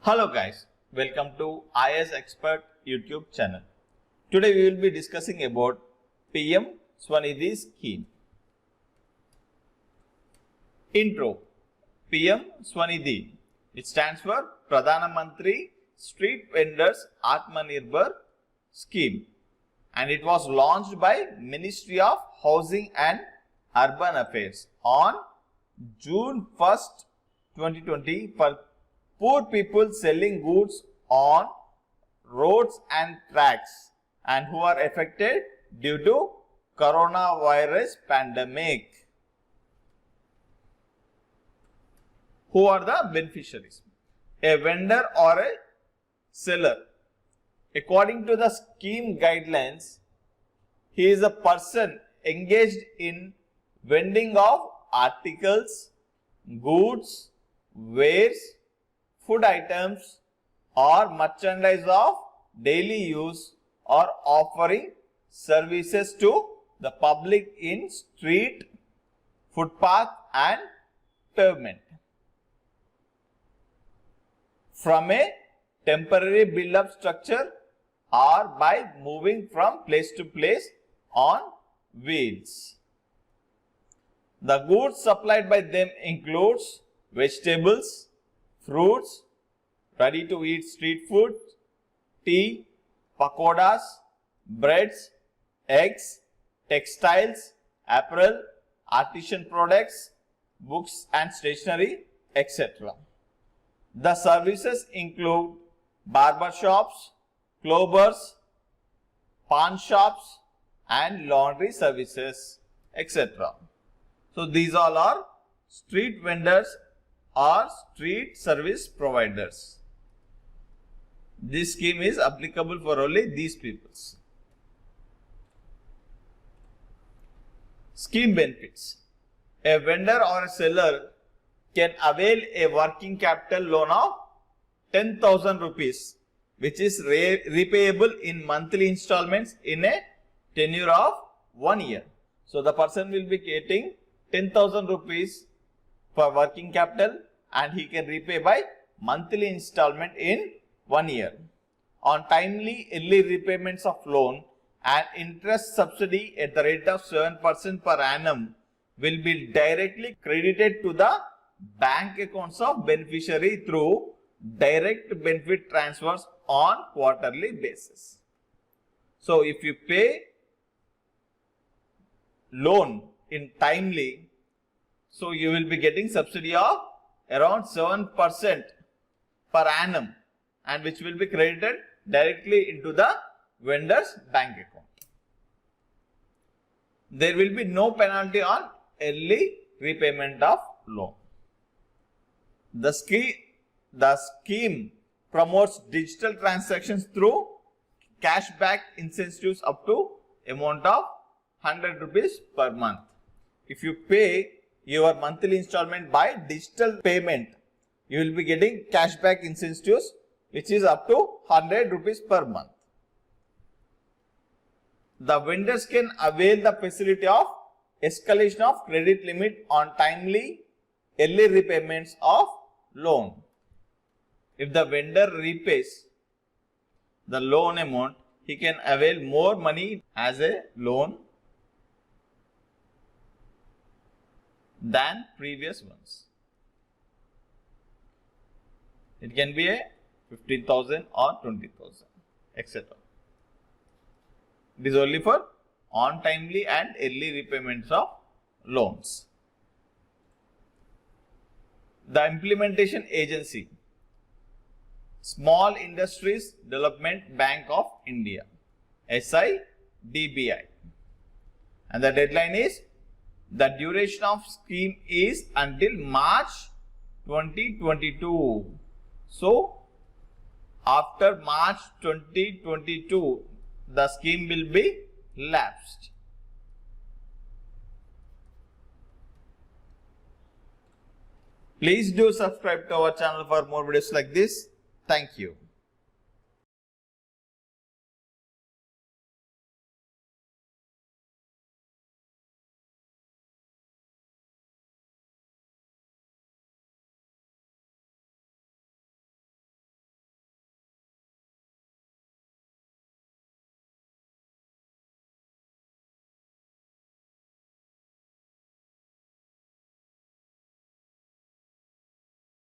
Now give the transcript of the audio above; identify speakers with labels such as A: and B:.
A: Hello guys, welcome to IS Expert YouTube channel. Today we will be discussing about PM Swanidhi scheme. Intro. PM Swanidhi. It stands for Pradhana Mantri Street Vendors Atmanirbhar scheme, and it was launched by Ministry of Housing and Urban Affairs on June 1st, 2020 for poor people selling goods on roads and tracks and who are affected due to coronavirus pandemic. Who are the beneficiaries? A vendor or a seller. According to the scheme guidelines, he is a person engaged in vending of articles, goods, wares, food items or merchandise of daily use or offering services to the public in street, footpath and pavement. From a temporary build-up structure or by moving from place to place on wheels. The goods supplied by them includes vegetables, fruits, ready-to-eat street food, tea, pakodas, breads, eggs, textiles, apparel, artisan products, books and stationery, etc. The services include barber shops, clothers, pawn shops and laundry services, etc. So these all are street vendors or street service providers. This scheme is applicable for only these peoples. Scheme benefits. A vendor or a seller can avail a working capital loan of 10,000 rupees, which is repayable in monthly installments in a tenure of 1 year. So the person will be getting 10,000 rupees for working capital and he can repay by monthly installment in 1 year. On timely early repayments of loan, an interest subsidy at the rate of 7% per annum will be directly credited to the bank accounts of beneficiary through direct benefit transfers on quarterly basis. So if you pay loan in timely, so you will be getting subsidy of around 7% per annum and which will be credited directly into the vendor's bank account. There will be no penalty on early repayment of loan. The scheme promotes digital transactions through cashback incentives up to amount of 100 rupees per month. If you pay your monthly installment by digital payment, you will be getting cashback incentives which is up to 100 rupees per month. The vendors can avail the facility of escalation of credit limit on timely early repayments of loan. If the vendor repays the loan amount, he can avail more money as a loan than previous ones. It can be a 15,000 or 20,000, etc. It is only for on timely and early repayments of loans. The implementation agency, Small Industries Development Bank of India, SIDBI, and the deadline is, the duration of scheme is until March 2022. So after March 2022, the scheme will be lapsed. Please do subscribe to our channel for more videos like this. Thank you.